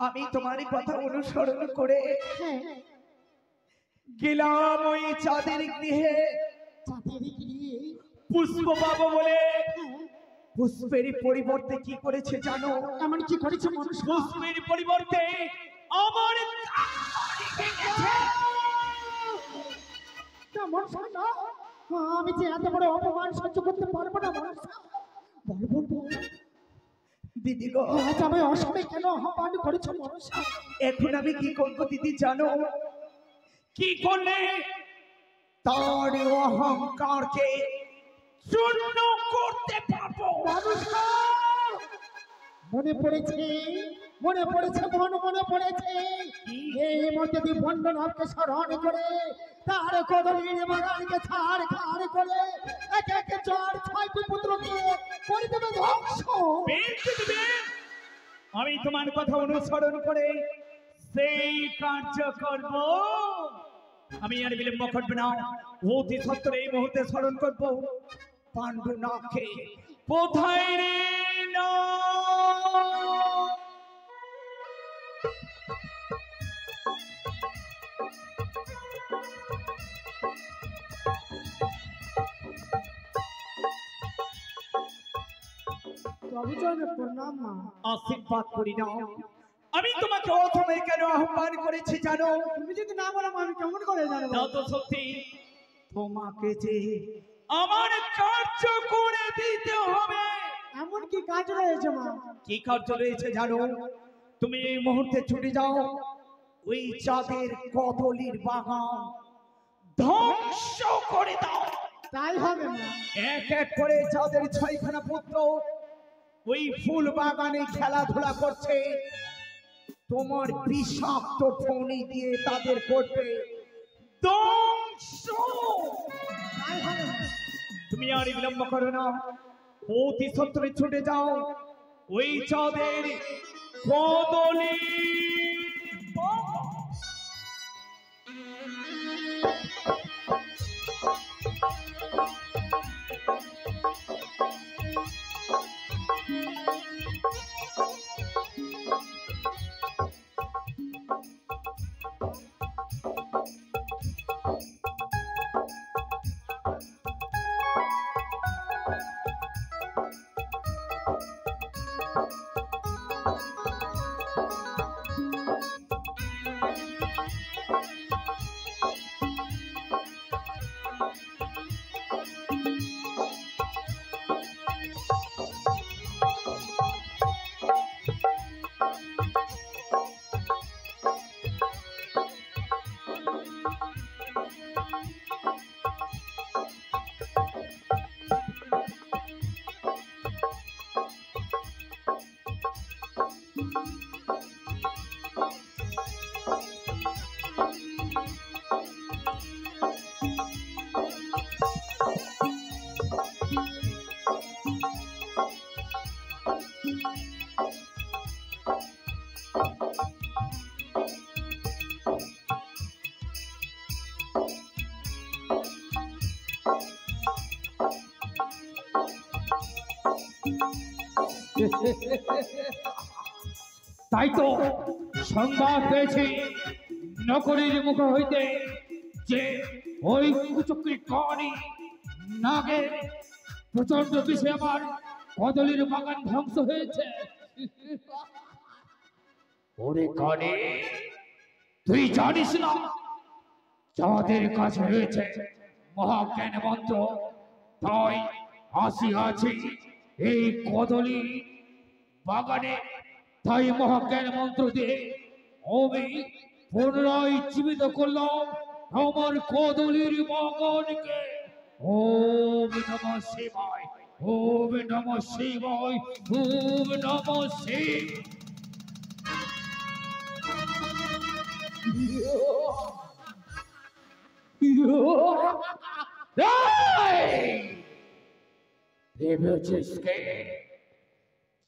আমি তোমার কথা অনুসরণ করে গেলাম ওই চাঁদের গৃহে। পুষ্প পাবো বলে পুষ্পের পরিবর্তে কি করেছে জানো? এমন কি করেছে মানুষ? পুষ্পের পরিবর্তে আমার আমি যে এত বড় অপমান সহ্য করতে পারবো না মানুষ। দিদি গো, আজ আমি অসময়ে কেন অপমান করেছো মানুষ? এখন আমি কি করবো দিদি জানো? কি করলে তার অহংকারকে চূর্ণ করতে পারবো? মনে পড়েছে, মনে পড়েছে, মনে পড়েছে। এই মধ্যে দিয়ে বন্ধনাথকে স্মরণ করে তার কদলীর বাগানকে ছাড় করে একে একে 4-6 পুত্রকে করে দেবে ধ্বংস। আমি তোমার কথা অনুসরণ করে সেই কার্য করব। আমি আর বিলম্ব করব না। অতি সত্তর এই মুহূর্তে স্মরণ করব পাণ্ডুনাথকে। কোথায় রে না আশীর্বাদ করি না। আমি তোমাকে প্রথমে কেন আহ্বান করেছি জানো? তুমি যদি না বলো আমি কেমন করে জানবো? যত সত্যি তোমাকে যে আমার কার্য করে দিতে হবে। এমন কি কাজ রয়েছে মা? কি কার্য রয়েছে জানো? তুমি এই মুহূর্তে ছুটে যাও, ওই চাঁদের কদলীর বাগান ধ্বংস করে দাও। তাই হবে মা। এক এক করে চাঁদের 6খানা পুত্র ওই ফুল বাগানে খেলাধুলা করছে। তোমার বিষাক্ত ফণি দিয়ে তাদের করবে ধ্বংস। তুমি আর বিলম্ব করো না, অতি সত্তরে ছুটে যাও ওই চাঁদের কদলী তাই তো সংবাদ পেয়েছি নগরীর মুখ হইতে যে ওই কুচক্রী কানি নাগের প্রচন্ড বিষে আমার কদলীর বাগান ধ্বংস হয়েছে। ওরে কানে, তুই জানিস না যাদের কাছে রয়েছে মহাজ্ঞান মন্ত্র, তাই আসিয়াছি এই কদলী বাগানে। তাই মহাজ্ঞান মন্ত্র দিয়ে আমি পুনরায় জীবিত করলাম আমার কদলীর বাগানকে। ওম নমঃ শিবায়, ওম নমঃ শিবায়, ওম নমঃ শিবায়।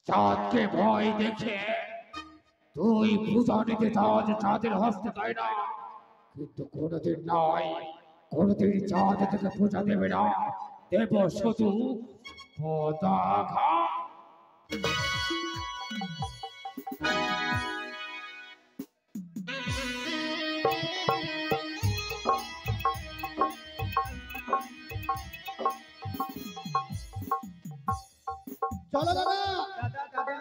চাঁদকে ভয় দেখে তুই পূজা নিতে চাঁদের হস্তে তাই না, কিন্তু কোনোদিন নয়, কোনোদিন চাঁদ থেকে পূজা দেবে না, দেব শুধু পতাকা। চলো দাদা দাদা দাদা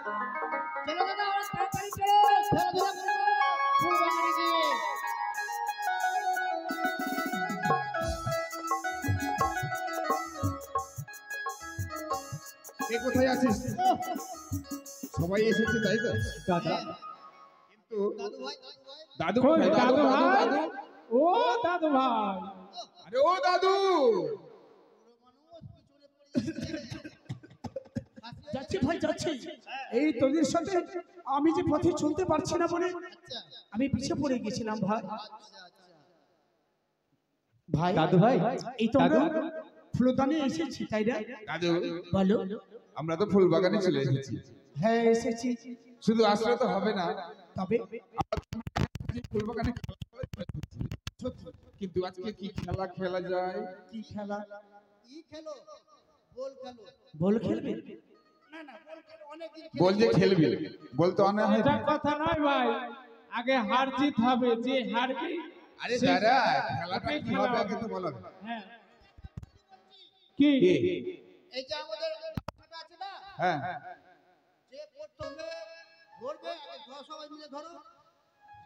চলো দাদা আমরা তাড়াতাড়ি চলো খেলাধুলা করবো ফুল বাগানে গিয়ে এ কোথায় আছিস? সবাই এসেছে তাই তো? দাদা কিন্তু দাদু ভাই দাদু কোথায়? দাদু দাদু ও দাদু ভাই আরে ও দাদু যাচ্ছি ভাই যাচ্ছি এই তোদের সাথে আমি যে পথে চলতে পারছি না বলে আমি পিছে পড়ে গেছিলাম ভাই ভাই দাদু ভাই এই তো আমরা ফুলদানে এসেছি তাই না দাদু বলো আমরা তো ফুল বাগানে চলে এসেছি। হ্যাঁ এসেছি শুধু আসলে তো হবে না, তবে ফুল বাগানে খেলা করা যাচ্ছে। কিন্তু আজকে কি খেলা খেলা যায়? কি খেলা কি খেলো বল খেলো বল খেলবে না না বল খেলো অনেকদিন বল যে খেলবি, বল তো আনা হয়। এটা কথা নয় ভাই, আগে হার জিত হবে, যে হারবে আরে দাদা খেলাটা কি হবে আগে তো বলো। হ্যাঁ কি কি? এই যে আমাদের খেলাটা আছে না হ্যাঁ যে প্রথমে ধরবে আগে সবাই মিলে ধরো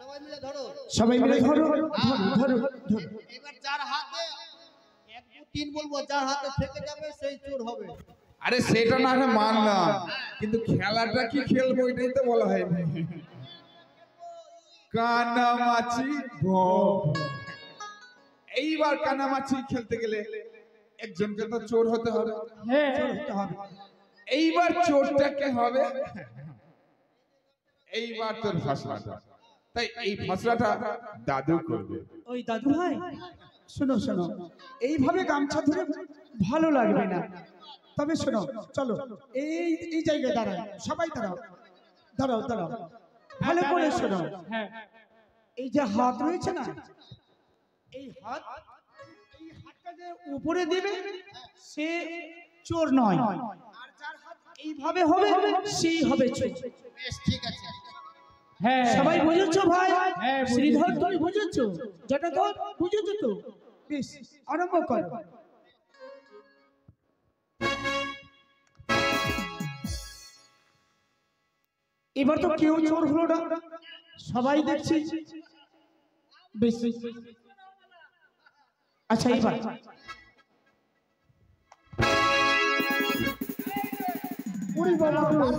সবাই মিলে ধরো সবাই মিলে ধরো ধরো ধরো এবার যার হাতে 1 2 3 বলবো যার হাতে থেকে যাবে সেই চোর হবে আরে সেটা না হয় মানলাম, কিন্তু খেলাটা কি খেলবো এটাই তো বলা হয়নি। কানামাছি ভোগ। এইবার কানামাছি খেলতে গেলে একজনকে তো চোর হতে হবে। হ্যাঁ ধরতে হবে এইবার চোরটা কে হবে? এইবার তোর ফসলাটা, তাই এই ফসলাটা দাদু করবে। ওই দাদু ভাই শোনো শোনো এইভাবে গামছা ধরে ভালো লাগবে না, তবে শোনো চলো এই এই জায়গায় দাঁড়াও, সবাই দাঁড়াও দাঁড়াও দাঁড়াও ভালো করে শোনো। হ্যাঁ এই যে হাত রয়েছে না, এই হাতটা যে উপরে দেবে সে চোর নয়, আর যার হাত এইভাবে হবে সেই হবে চোর। বেশ ঠিক আছে হ্যাঁ সবাই বুঝেছো ভাই? হ্যাঁ, বুঝেছি। শ্রীধর তুমি বুঝেছো? যেটা তো বুঝেছো তো? বেশ আরম্ভ করো। এবার তো কেউ চোর হলো না, সবাই দেখছি। বেশ আচ্ছা এবার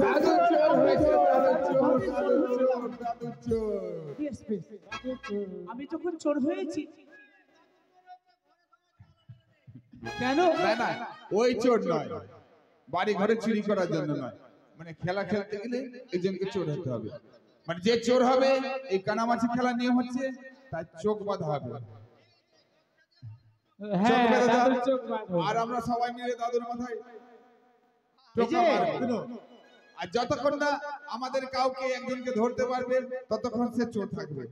দাদু চোর হয়েছে, দাদু চোর, দাদু চোর, দাদু চোর। বেশ, বেশ। আমি যখন চোর হয়েছি কেন না না ওই চোর নয়, বাড়ি ঘরে চুরি করার জন্য নয়, মানে খেলা খেলতে গেলে একজনকে চোর হতে হবে। মানে যে চোর হবে, এই কানামাছি খেলার নিয়ম হচ্ছে তার চোখ বাঁধা হবে। হ্যাঁ চোখ বেঁধে দাও। দাদুর চোখ বাঁধো। আর আমরা সবাই মিলে দাদুর মাথায় টোকা মারবো। আর যতক্ষণ না আমাদের কাউকে একজনকে ধরতে পারবে ততক্ষণ সে চোর থাকবে।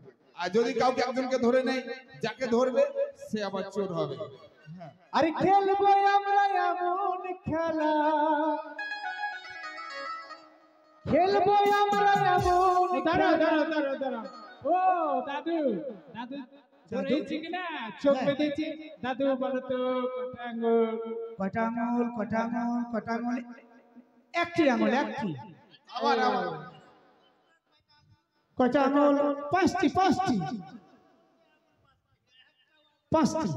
আর যদি কাউকে একজনকে ধরে নেয়, যাকে ধরবে সে আবার চোর হবে। আরে খেলবো আমরা এমন খেলা, খেলবো আমরা এমন। দাঁড়াও দাঁড়াও দাঁড়াও দাঁড়াও, ও দাদু দাদু ধরেছি কিনা চোখ বেঁধেছি? দাদু বলো তো কটা আঙ্গুল? কটা আঙুল কটা আঙুল কটা আঙুল? একটি আঙুল একটি। আবার আবার কটা আঙুল? পাঁচটি পাঁচটি পাঁচটি।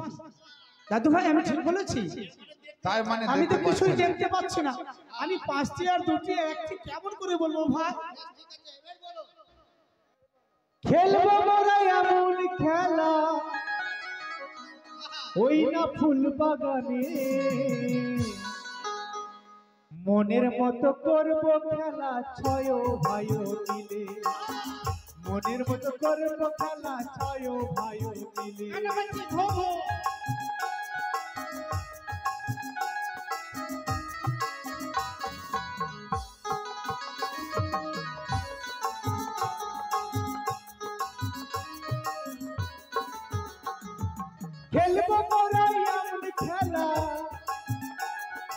দাদু ভাই আমি ঠিক বলেছি? তার মানে আমি তো দেখতে কিছুই পাচ্ছেন। দেখতে পাচ্ছি না, আমি পাঁচটি আর দুটি আর একটি কেমন করে বলবো ভাই? খেলবো মোরা এমন খেলা, ওই না ফুল বাগানে, মনের মতো করবো খেলা ছয় ভাই মিলে, মনের মতো করবো খেলা ছয় ভাই মিলে। খেলবো মোরা এমন খেলা,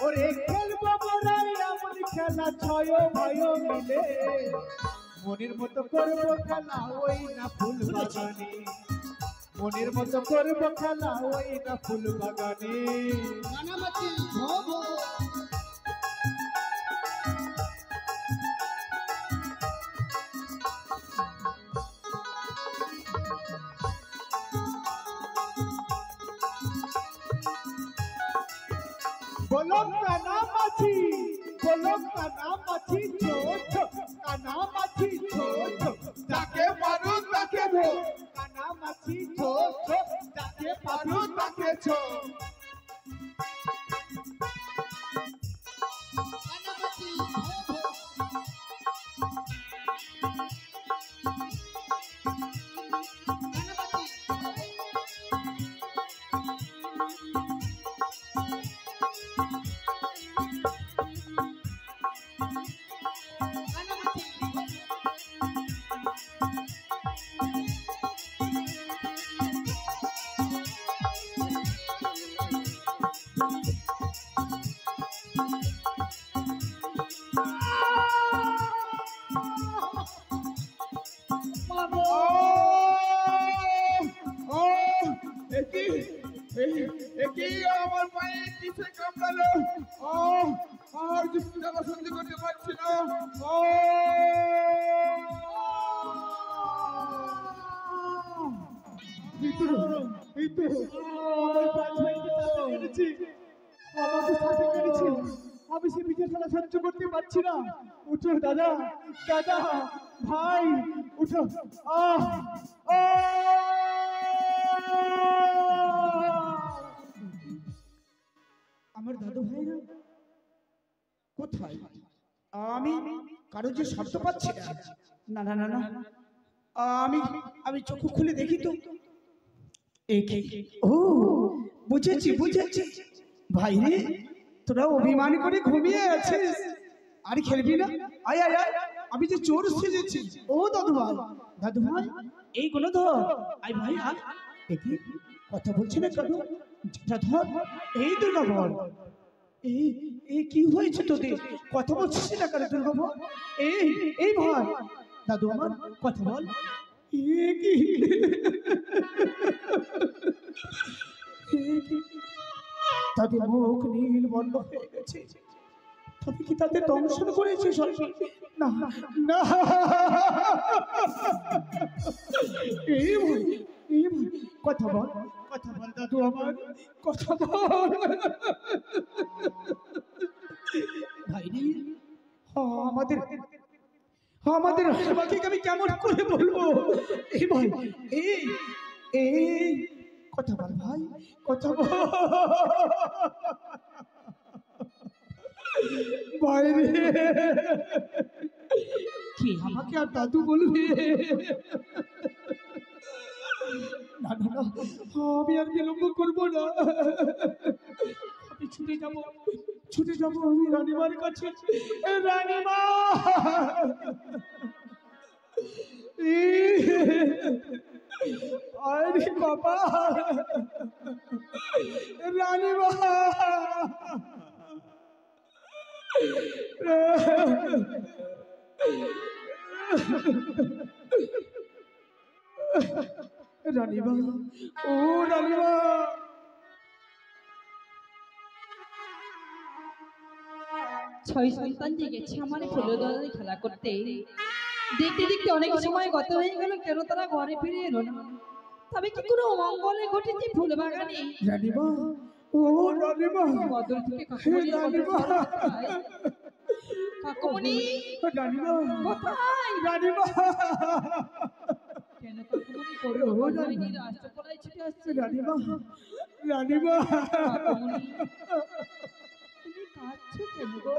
ওরে খেলবো মোরা এমন খেলা ছয় ভাই মিলে, মনের মতো করবো খেলা ওই না ফুল বাগানে, মনের মতো করবো খেলা ওই না ফুল বাগানে। কানামাছি ভো ভো বলো কানা মাছি, বলো কানা মাছি ছো ছো, কানা মাছি ছো ছো, যাকে পারো তাকে ভো, কানা মাছি ছো ছো, যাকে পারো তাকে ছো। আমার পায়ে কিসে কামড়ালো? আর যুক্তিটা সহ্য করতে পারছি না। এই তো আমার পাঁচ ভাইকে সাথে কেটেছি, আমাকে সাথে কেটেছি, আমি সে বিজয় খেলা সহ্য করতে পারছি না। উঠো দাদা, দাদা ভাই উঠো। আমার দাদু ভাইরা কোথায়? আমি কারো যে শব্দ পাচ্ছি না। না না না না, আমি আমি চোখ খুলে দেখি তো। ও বুঝেছি বুঝেছি, ভাই রে তোরা অভিমান করে ঘুমিয়ে আছিস, আর খেলবি না? আয় আয় আয়, আমি যে চোর সেজেছি। ও দাদু ভাই এই গুলো ধর, আয় ভাই আয়। দেখি কথা বলছি না কেন? যেটা ধর এই দুর্গা বল। এই কি হয়েছে তোদের? কথা বলছিস না কেন দুর্গা বল? এই ভাই দাদু আমার কথা বল। তাদের মুখ নীল বন্ধ হয়ে গেছে, তবে কি তাদের দংশন করেছে? না না, এই ভাই কথা বল দাদু আমার, কথা বল ভাই রে। আমাদের আমাকে আমি কেমন করে বলবো? এই ভাই এই কথা বল ভাই, কথা বল ভাই রে। কি আমাকে আর দাদু বলবে? না না না, আমি আর বিলম্ব করবো না, আমি ছুটে যাবো আমি রানীমার কাছে। রানীমা, আরে বাবা, রানীমা, রানীমা, ও রানীমা। ছয় সন্তান জেগেছে আমার ফুল দলে খেলা করতে, দেখতে দেখতে অনেক সময় গত হয়ে গেল, কেন তারা ঘরে ফিরে এলো না? তবে কি কোনো অমঙ্গলে ঘটেছে ফুল বাগানে? রানীমা, ও রানীমা, বদল থেকে কাকুমণি কাকুমণি কোথায়? রানীমা, কেন কাকুমণি করো বদলিনী রাষ্ট্রপলায় ছুটে আসছে? রানীমা কাকুমণি তুমি কাঁদছো কেন গো?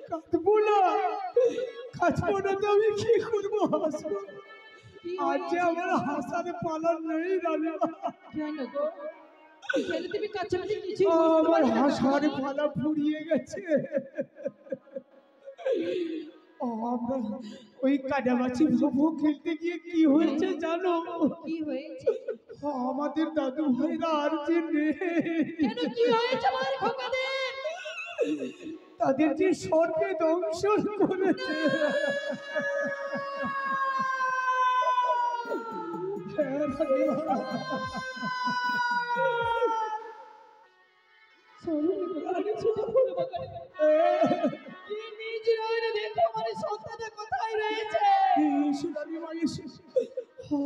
কাঁদবো না তো আমি কি করবো? হাসবো। আজ যে আমার হাসার পালার নেই রানীমা। কেন গো? কেন তুমি কাঁদছো? কিছু আমার হাসার পালা ফুরিয়ে গেছে। আমরা ওই কাদামাছি ভোগ খেলতে গিয়ে কি হয়েছে জানো? কি হয়েছে? আমাদের দাদু ভাইরা আর যে নেই। কেন কি হয়েছে আমার খোকাদের? তাদের যে স্বর্গে দংশন করেছে।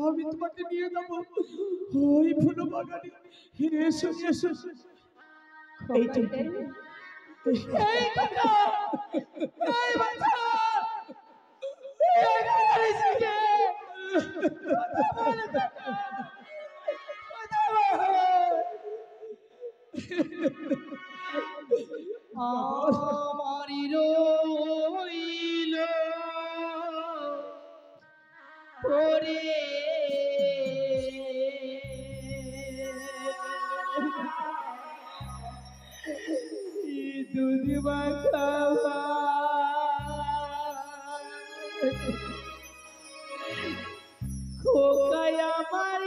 আমি তোমাকে নিয়ে যাবো ওই ফুল বাগানে। এসো এসো। এই তো এই কথা এই বাচ্চা এই গাইছে কে কথা বলে কথা আমারি রইল পরে দুধ মাখাবা খোকায় আমার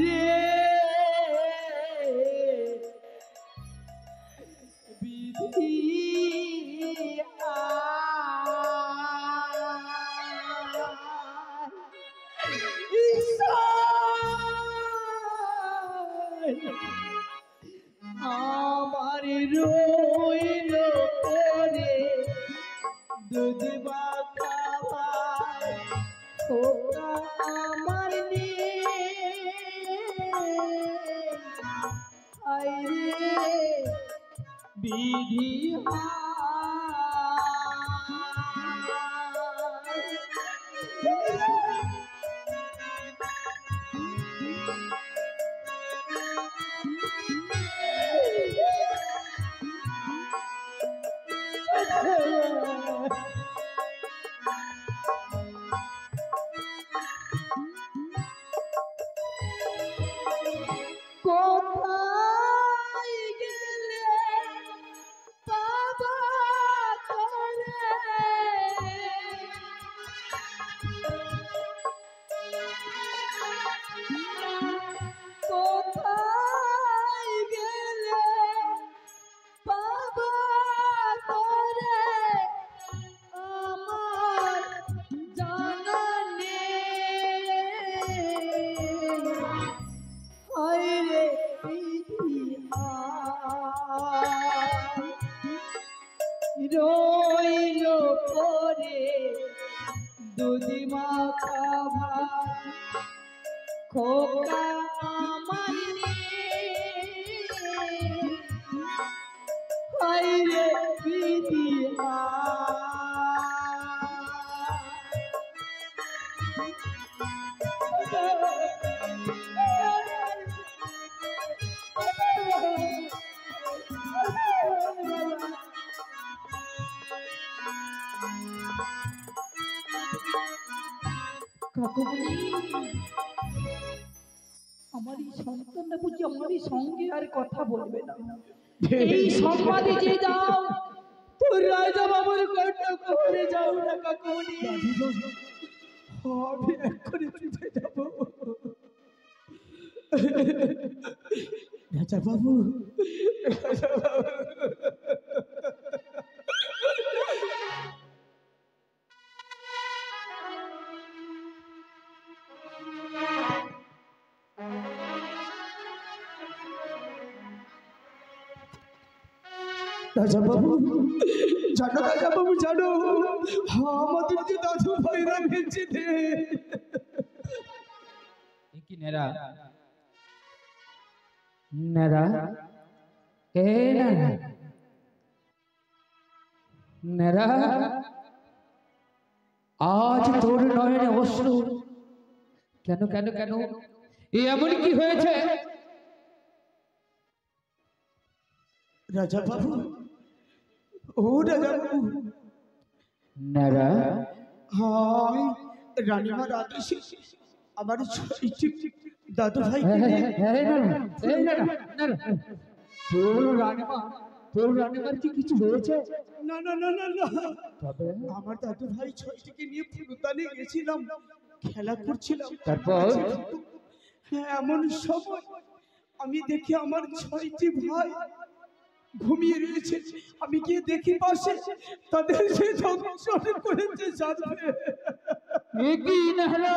রে বিধি আমার রইল করে দুধ মাখাবা খোকা আমার রে বিধি কোথায় গেলে বাবা তোরে কোথায় গেলে বাবা তোরে আমার জানা নেই হায়রে রইল পরে দুধ মাখাবা খোকা আমার হায়রে বিধি কাকুমণি আমার এই সন্তানটা বুঝি আমার সঙ্গে আর কথা বলবে না এই সংবাদে যে যাও তোর রাজা বাবুর কণ্ঠ করে যাও না কাকুমণি আমি এক্ষুনি চুপে যাব রাজা বাবু রাজা বাবু জানো রাজা বাবু জানো আমাদের যে দাদু ভাইরা ভেঙে দে কি নেরা নেরা হে নেরা নেরা আজ তোর নয়নে অশ্রু কেন কেন কেন এমন কি হয়েছে রাজা বাবু ও রাজা বাবু নেরা আমি রানীমার আদেশে আমার দাদু ভাই তোর রানীমার কি কিছু হয়েছে না না না না না আমার দাদু ভাই ছয়টিকে নিয়ে ফুলদানে গেছিলাম খেলা করছিলাম তারপর হ্যাঁ এমন সময় আমি দেখি আমার ছয়টি ভাই ঘুমিয়ে রয়েছে আমি গিয়ে দেখি পাশে তাদের সে ধ্বংস করেছে যাবে কি না হলো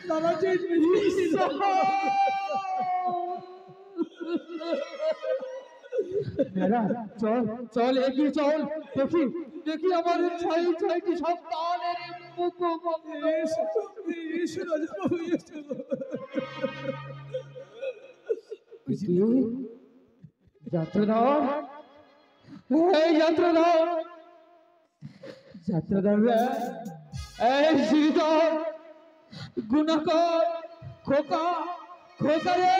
তারা যে মেলা চল চল এগিয়ে চল, দেখি দেখি আমার ছয়টি সন্তানের মুখোমুখি। এসো রাজাবাবু, এসো। যাত্রাধর, এই যাত্রাধর, যাত্রাধর রে, এই শ্রীধর, গুণাকর, খোকা, খোকা রে।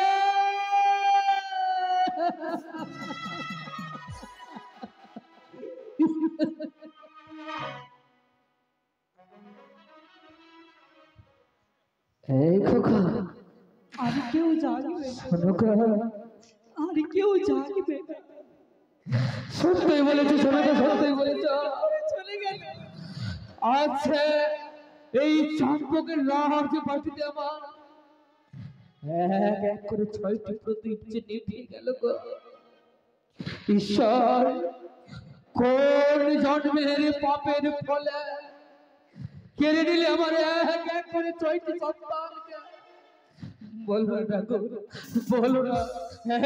এই খোকা, আর কেউ জাগবে না, শোনো গো, আর কেউ জাগবে না। সত্যই বলেছো সোনাকে, সত্যই বলেছ। চলে গেল। আছে এই চম্পকের রাজ বাটিতে আমার এক এক করে 6টি প্রদীপ যে নিভিয়ে গেল গো। ঈশ্বর, কোন জন্মের পাপের ফলে কেড়ে নিলে আমার এক এক করে 6টি সন্তানকে? বলো না গো, বলো না।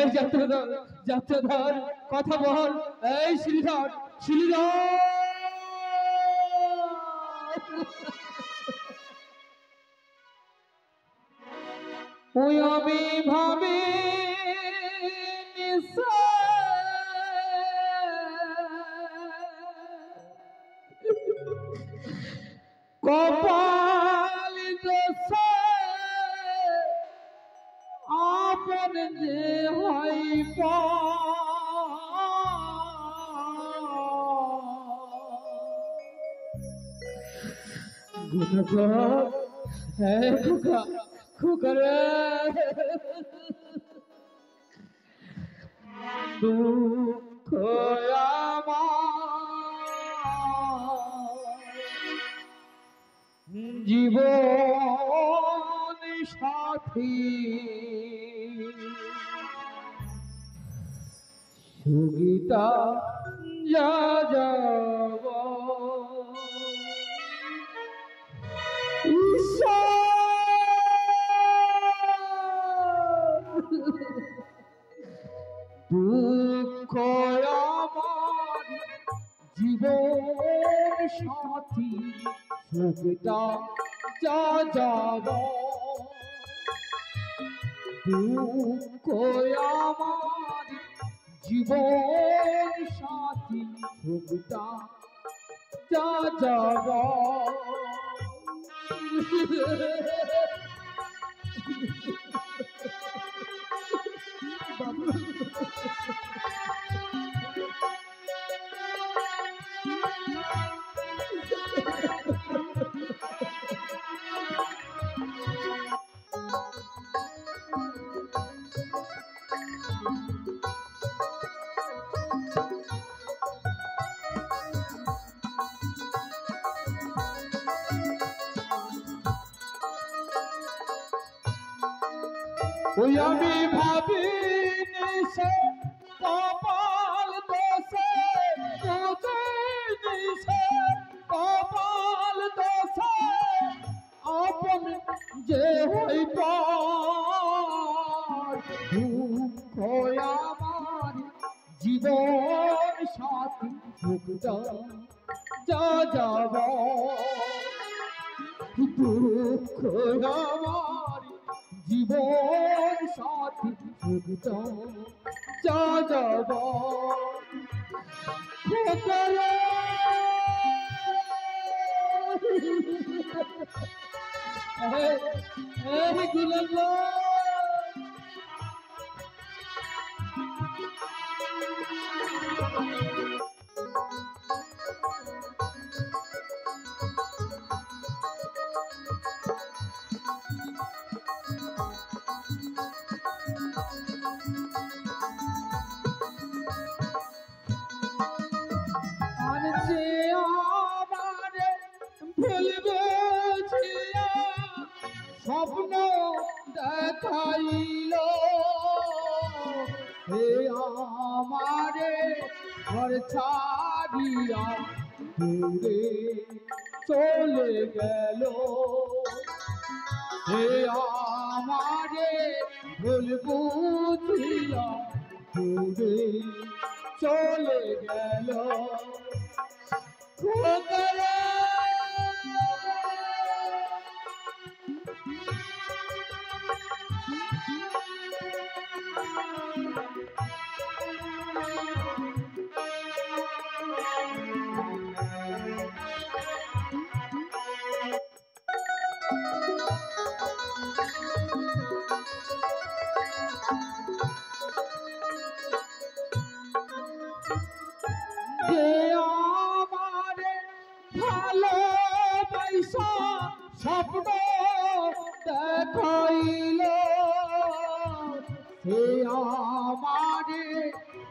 এই যাত্রাধর, যাত্রাধর, কথা বল। এই শ্রীধর, শ্রীধর, ওই আমি ভাবি কপাল দোষে আপন যে হয় খোকা, খোকা রে, দুঃখ আমার জীবন সাথী, সুগীতা যা যাব দুঃখ আমার জীবন সাথী, সুখটা যা যাব। দুঃখ আমার জীবন সাথী, সুখটা যা যাব। ওই আমি ভাবি নিশে কপাল দোষে, নিশে কপাল দোষে আপন যে হই পার। দুঃখ আমার জীবন সাথী, সুখটা যা যাব। দুঃখ আমার জীবন সাথী, সুখটা যা যাব। গুলাব স্বপ্ন দেখাইল হে আমারে ঘর ছাড়িয়া দূরে চলে গেল। হে আমারে ভুল বুঝিয়া ঘুরে চলে গেল খোকারে যে আমারে ভালোবাসা স্বপ্ন দেখাইল সে আমারে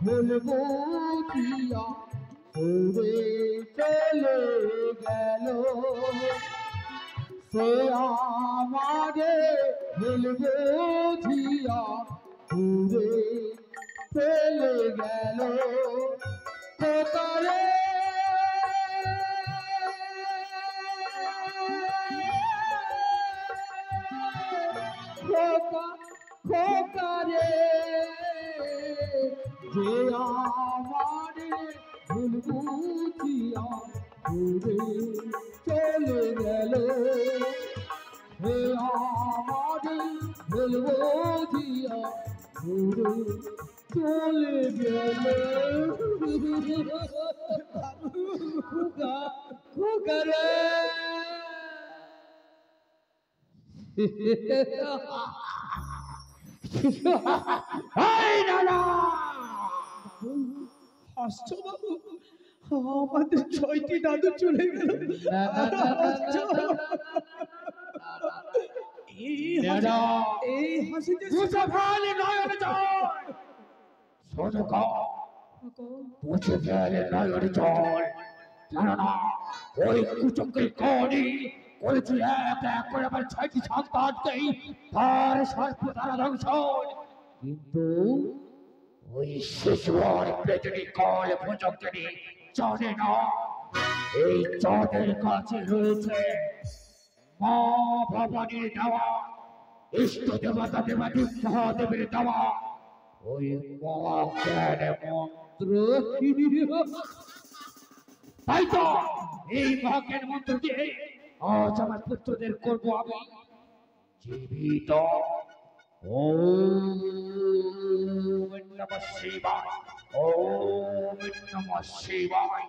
ভুল বুঝিয়া ঘুরে চলে গেল সে আমারে ভুল বুঝিয়া ঘুরে চলে গেল খোকারে খোকারে যে আমারে ভুল বুঝিয়া ঘুরে চলে গেল হে আমারে ভুল বুঝিয়া ঘুরে চলে গেল খোকারে এই দাদা হাসছো বাবু, আমাদের 6টি দাদু চলে গেল। এই হাসিতে বুঝে ফেলে নয়ন জল জানো না ওই কুচকের কনি করেছি এক এক করে আমার 6টি সন্তানকেই তার সর্বতারা ধ্বংস, কিন্তু ওই শিশুর পেটনি কল ভোজকেরই জানে না এই চাঁদের কাছে রয়েছে মা ভবানীর দেওয়া ইষ্ট দেবতা দেবাদেব মহাদেবের দেওয়া ওই মহাজ্ঞান মন্ত্র। তাই তো এই মহাজ্ঞান মন্ত্র দিয়ে আজ আমার পুত্রদের করবো আমি জীবিত। ওম নমঃ শিবায়, ওম নমঃ শিবায়,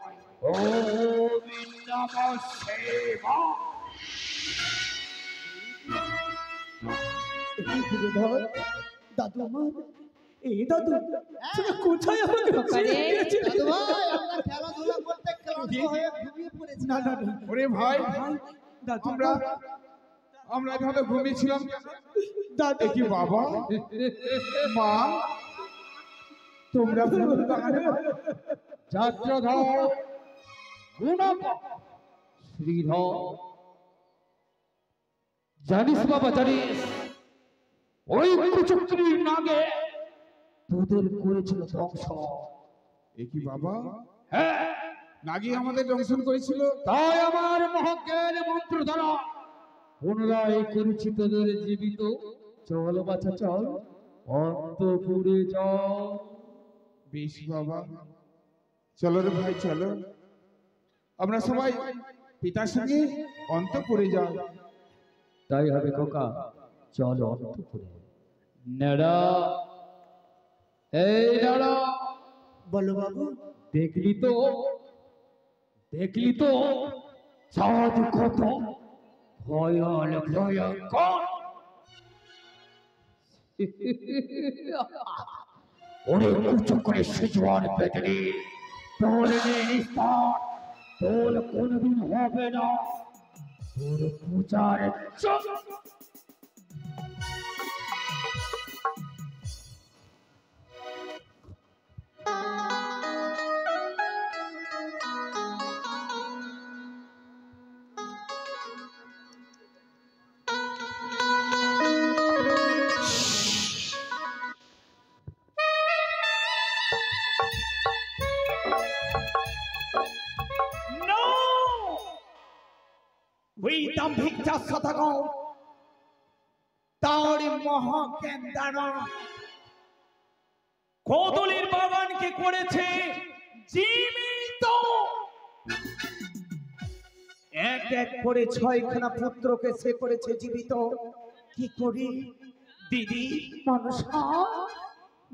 ওম নমঃ শিবায়। দাদু আমার, এই দাদু তুমি কোথায় আমাকে ছেড়ে দিয়েছিলে? দাদু ভাই আমরা খেলাধুলা করতে ক্লান্ত হয়ে ঘুমিয়ে পড়েছি। না না না, ওরে ভাই দাদু আমরা এভাবে ঘুমিয়েছিলাম। দাদু কি বাবা মা তোমরা যাত্রাধর গুণক শ্রীধর, জানিস বাবা জানিস ওই কুচক্রীর নাগে তোদের করেছিল ধ্বংস। কি বাবা হ্যাঁ, নাগি আমাদের দংশন করেছিল? তাই আমার মহাজ্ঞান মন্ত্র দ্বারা পুনরায় করেছি তোদের জীবিত। চল বাছা চল, অন্তপুরে চল। বেশ বাবা, চলো রে ভাই চলো, আমরা সবাই পিতার সঙ্গে অন্তঃপুরে যাই। তাই হবে খোকা, চল অন্তপুরে। নেড়া, এই নেড়া, বলো বাবু। দেখলি তো চাঁদ কত ভয়াল ভয়ঙ্কর। ওরে উঁচু করে সিজুয়ার পেটনি তোর নিস্তার তোর কোনদিন হবে না। তোর পূজার ওই দাম্ভিক চাষাগণ তার মহাজ্ঞান দ্বারা কদলের বাগানকে করেছে জীবিত। এক এক করে 6খানা পুত্রকে সে করেছে জীবিত। কি করি দিদি? মনসা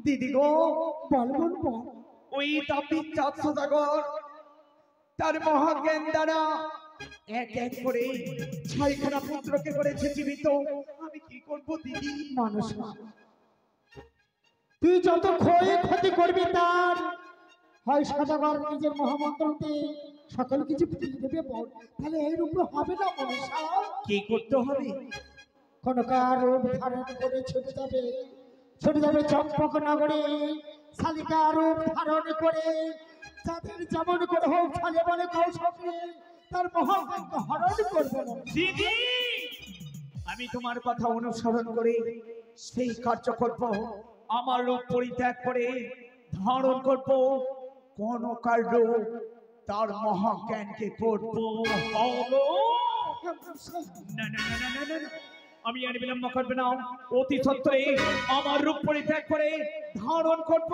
দিদি গো, বল বল বল। ওই তাপিত চাঁদ সদাগর তার মহাজ্ঞান দ্বারা এক এক করে 6খানা পুত্রকে করেছে জীবিত। আমি কি করব দিদি? মনসা তুই যত ক্ষতি করবি তার হয় সদাগর নিজের মহামন্ত্রতে সকল কিছু ফিরিয়ে দেবে বল, তাহলে এই রূপে হবে না মনসা। কি করতে হবে? কনকার রূপ ধারণ করে ছুটে যাবে চম্পক নগরে, শালিকা রূপ ধারণ করে যাদের যেমন করে হোক ছালে বলে কৌশলে তার মহাভাগ্য হরণ করবে না। দিদি, আমি তোমার কথা অনুসরণ করে সেই কার্য করব। আমার রূপ পরিত্যাগ করে ধারণ করব কনকার রূপ, তার মহাজ্ঞানকে করব। না না না না না না, আমি আর বিলম্ব করবে না। অতি সত্বরে আমার রূপ পরিত্যাগ করে ধারণ করব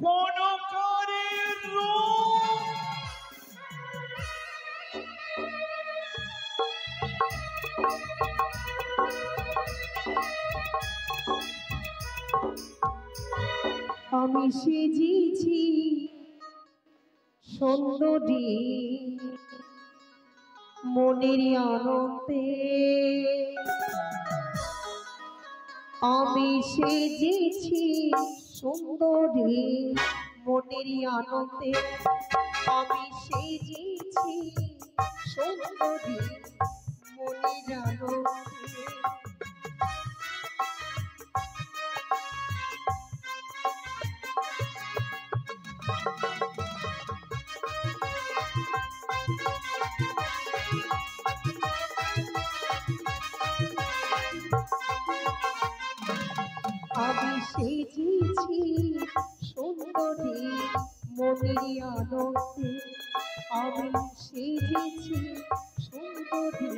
কনকারের রূপ। আমি সেজেছি সুন্দরী মনের আনন্দে, আমি সেজেছি সুন্দরী মনের আনন্দে, আমি সেজেছি সুন্দরী মনের আনন্দে। আমি সেজেছি সুন্দরী মনের আনন্দে, আমি সেজেছি সুন্দরী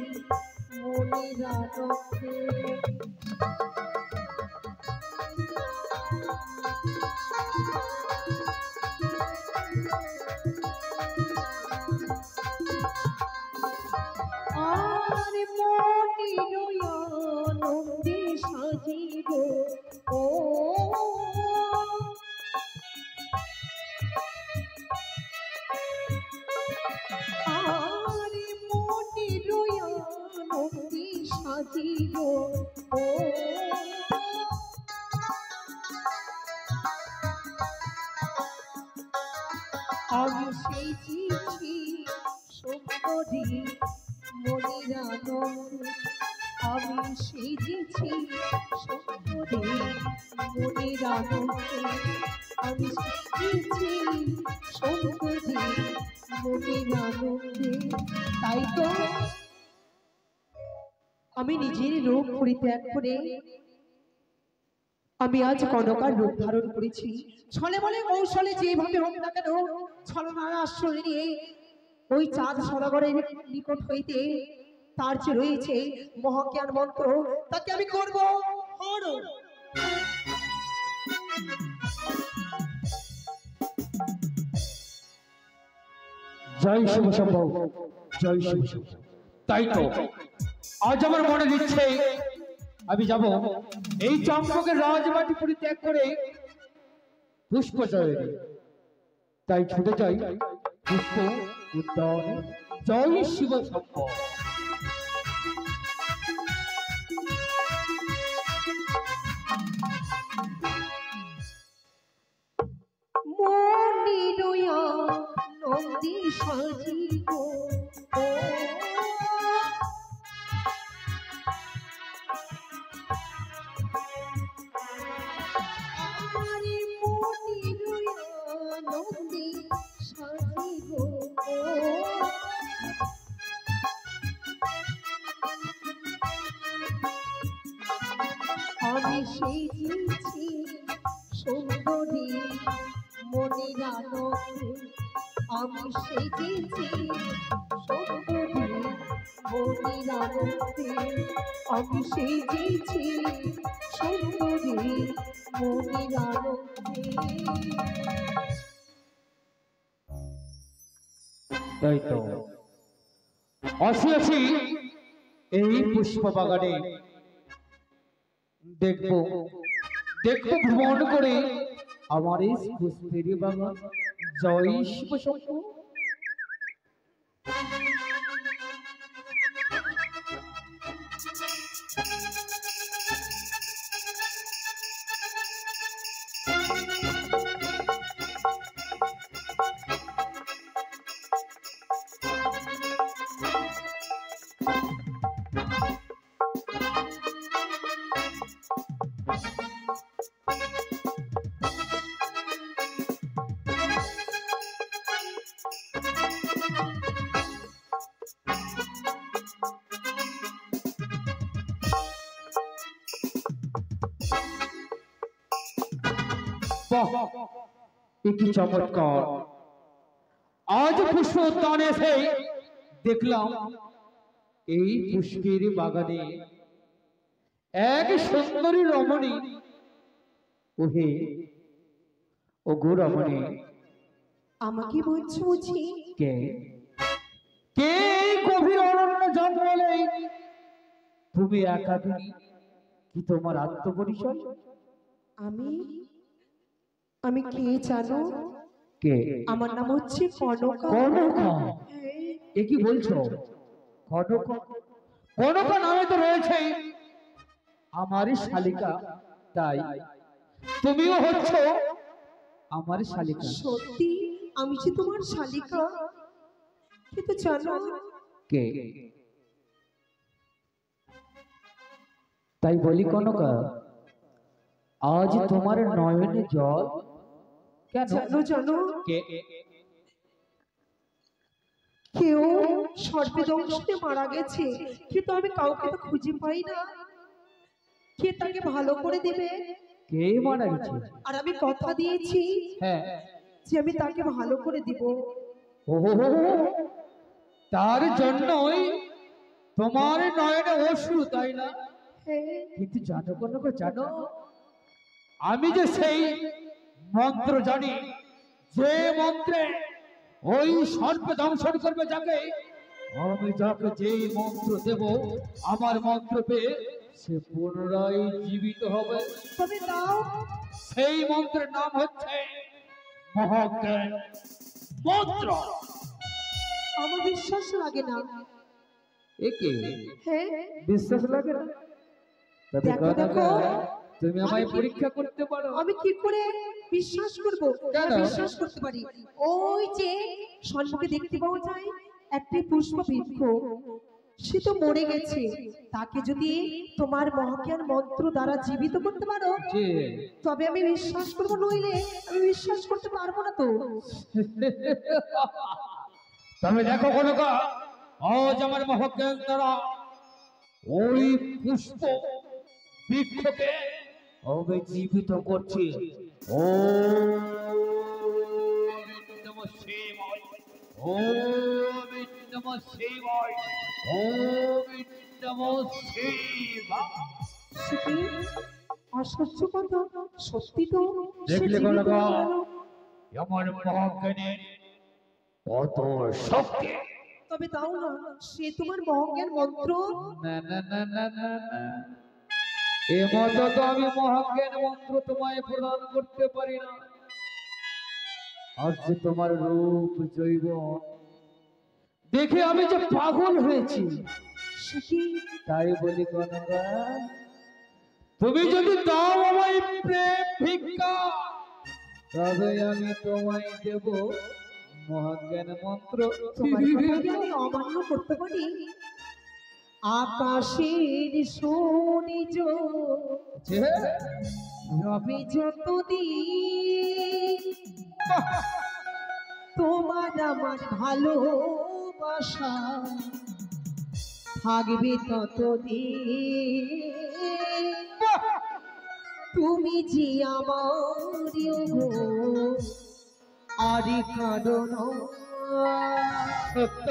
মনের আনন্দে। আর মনের আনন্দে সাজিব ও আর মনের আনন্দে সাজিব ও আমি সেজেছি সুন্দরী মনের আনন্দে, আমি সেজেছি সুন্দরী মনের আনন্দে, আমি সেজেছি সুন্দরী মনের আনন্দে। তাই তো আমি নিজের রূপ পরিত্যাগ করে আমি আজ কনকার রূপ ধারণ করেছি। ছলে বলে কৌশলে যেভাবে হোক না কেন ছলনার আশ্রয় নিয়ে ওই চাঁদ সদাগরের নিকট হইতে তার যে রয়েছে মহাজ্ঞান মন্ত্র, তাকে আমি করব হরণ। জয় শিব শম্ভু, জয় শিব শম্ভু। তাই তো আজ আমার মনে দিচ্ছে আমি যাব এই চম্পকের রাজবাটি পরিত্যাগ করে পুষ্প জয়ের, তাই ছুটে যাই পুষ্প উদ্যানে। জয় শিব শম্ভু। মনের আনন্দে সাজিব ও আনন্দে সাজিব আমি সেজেছি সুন্দরী মনের আনন্দে, আমি সেজেছি সুন্দরী মনের আনন্দে, আমি সেজেছি সুন্দরী মনের আনন্দে। তাই তো আসিয়াছি এই পুষ্প বাগানে, দেখবো দেখবো ভ্রমণ করে আমার এই পুষ্পের বাগান। জয় শিব শম্ভু। কি চমৎকার! আজ পুষ্প উদ্যানে এসে দেখলাম এই পুষ্পের বাগানে এক সুন্দরী রমণী। ওহে ও গো রমণী, আমাকে বলছো বুঝি? কে কে এই গভীর অরণ্য জঙ্গলে তুমি একাকিনী? কি তোমার আত্মপরিচয়? আমি আমি কে জানো? কে? আমার নাম হচ্ছে কনকা। কনকা? এ কি বলছো? কনকা? কনকা নামে তো রয়েছে আমারই শালিকা, তাই তুমিও হচ্ছ আমার শালিকা। সত্যি আমি যে তোমার শালিকা, কিন্তু জানো কে? তাই বলি কনকা, আজ তোমার নয়নে জল কেন? জানো জানো কে? কেউ সর্পে দংশনে মারা গেছে, কিন্তু আমি কাউকে তো খুঁজে পাই না। কে তাকে ভালো করে দেবে? কে মারা গেছে? আর আমি কথা দিয়েছি হ্যাঁ, যে আমি তাকে ভালো করে দিব। ও তার জন্যই তোমার নয়নে অশ্রু, তাই না? হ্যাঁ, কিন্তু জানো কনকা, জানো আমি যে সেই মন্ত্র জানি, যে মন্ত্রে ওই সর্প দংশন করবে যাকে, আমি যাকে যেই মন্ত্র দেব, আমার মন্ত্র পেয়ে সে পুনরায় জীবিত হবে। তবে দাও। সেই মন্ত্রের নাম হচ্ছে মহাজ্ঞান মন্ত্র। আমার বিশ্বাস লাগে না। একে হ্যাঁ, বিশ্বাস লাগে না? তবে দেখো দেখো, তুমি আমায় পরীক্ষা করতে পারো। আমি কি করে বিশ্বাস করব? কেন? বিশ্বাস করতে পারি। ওই যে সম্মুখে দেখতে পাওয়া যায় একটি পুষ্প বৃক্ষ, সে তো মরে গেছে। তাকে যদি তোমার মহাজ্ঞান মন্ত্র দ্বারা জীবিত করতে পারো, যে তবে আমি বিশ্বাস করব, নইলে আমি বিশ্বাস করতে পারবো না তো। তবে দেখো কনকা, আজ আমার মহাজ্ঞান দ্বারা ওই পুষ্প বৃক্ষকে আমি জীবিত করছি। ওম নমঃ শিবায়, ওম নমঃ শিবায়, ওম নমঃ শিবায়। সে কি অসহ্য কথা! সত্যি তো সে দেখলে জীবিত কনকা, হয়ে গেল। আমার মহাজ্ঞানের কত শক্তি! তবে তাও না, সে তোমার মহাজ্ঞান মন্ত্র। না না না না না না, এ মতো তো আমি মহাজ্ঞান মন্ত্র তোমায় প্রদান করতে পারি না। আজ যে তোমার রূপ জৈব দেখে আমি যে পাগল হয়েছি, সে কি তাই বলি কনকা, তুমি যদি দাও আমায় প্রেম ভিক্ষা, তবে আমি তোমায় দেব মহাজ্ঞান মন্ত্র। তোমার কথা কি আমি অমান্য করতে পারি? আকাশের সূর্য রবি যতদিন, তোমার আমার ভালোবাসা থাকবে ততদিন। তুমি যে আমার আর কারণ সত্য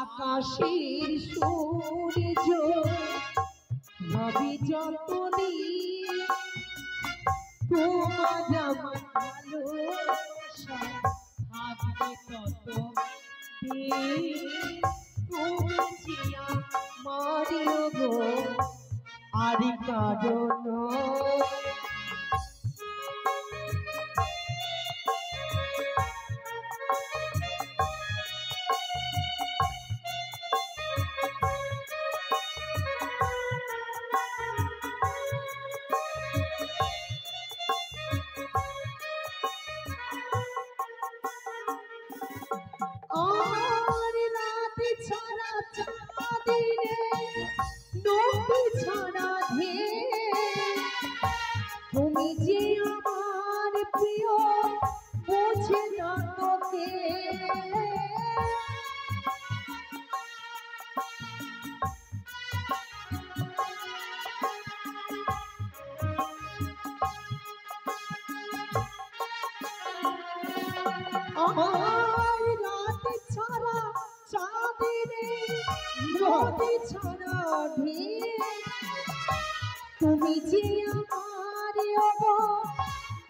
আকাশের সূর্য রবি যতদিন, তোমার আমার ভালোবাসা আসবে তত দিন তুমি জিয়া মারিও গো আর কারণ আর রাতে ছাড়া চাঁদিনে নবী ছাড়া ধে তুমি যে আমার প্রিয় বোঝে না তোকে আর রাতে ছাড়া চাঁদিনে নদী ছাড়া ঢে তুমি যে আমার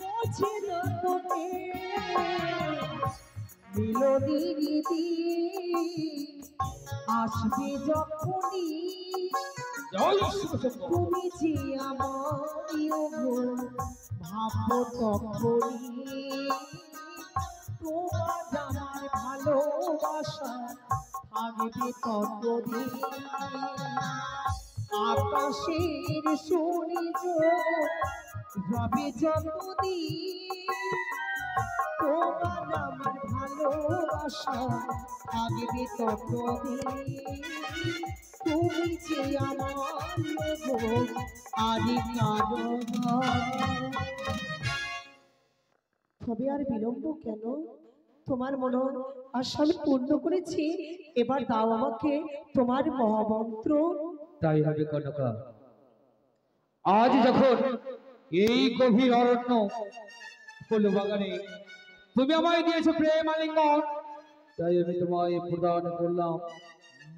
বোঝে না তোকে মিলনের দিন আসবে যখনই তুমি যে আমার ভাবো তখনই তোমার আমার ভালোবাসা থাকবে ততদিন আকাশের সূর্য রবে যতদিন তোমার আমার ভালোবাসা থাকবে ততদিন তুমি যে আমার আদি কারণ তবে আর বিলম্ব কেন তোমার মনো আশা আমি পূর্ণ করেছি এবার দাও আমাকে তোমার মহামন্ত্র তাই হবে কনকা। আজ যখন এই গভীর অরণ্য ফুল বাগানে তুমি আমায় দিয়েছো প্রেম আলিঙ্গন, তাই আমি তোমায় প্রদান করলাম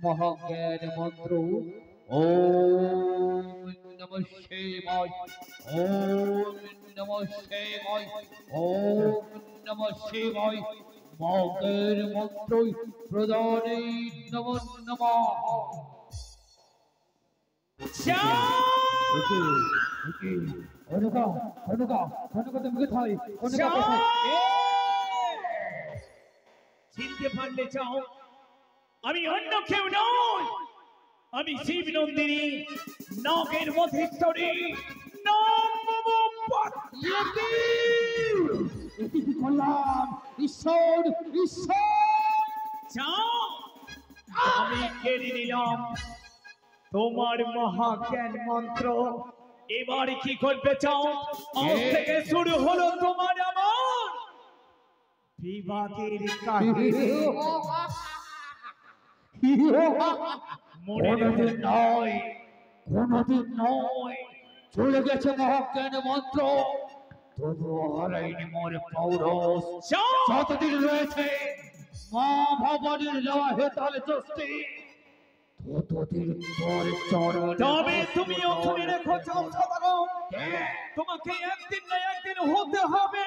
মহাজ্ঞান মন্ত্র। ওম নমঃ শিবায়, ওম নমঃ শিবায়, ওম নমঃ শিবায়। মহাজ্ঞান মন্ত্র প্রদানে নমো নমঃ। চিনতে পারলে চাও আমি অন্য কেউ নই, আমি শিব নন্দিনী নাগের মধেশ্বরী ঈশ্বর ঈশ্বর, চাও আমি কেড়ে নিলাম তোমার মহাজ্ঞান মন্ত্র। এবার কি করবে চাও? আজ থেকে শুরু হলো তোমার আমার বিবাদের কাহিনী। কোনদিন নয়, কোনদিন নয়, চলে গেছে মহাজ্ঞান মন্ত্র, তবুও হারাইনি মোর পৌরস। যতদিন রয়েছে মা ভবানীর দেওয়া হেতাল চষ্টি, ততদিন তোর চরণ। তবে তুমিও শুনে রেখো চাও সদাগর, তোমাকে একদিন না একদিন হতে হবে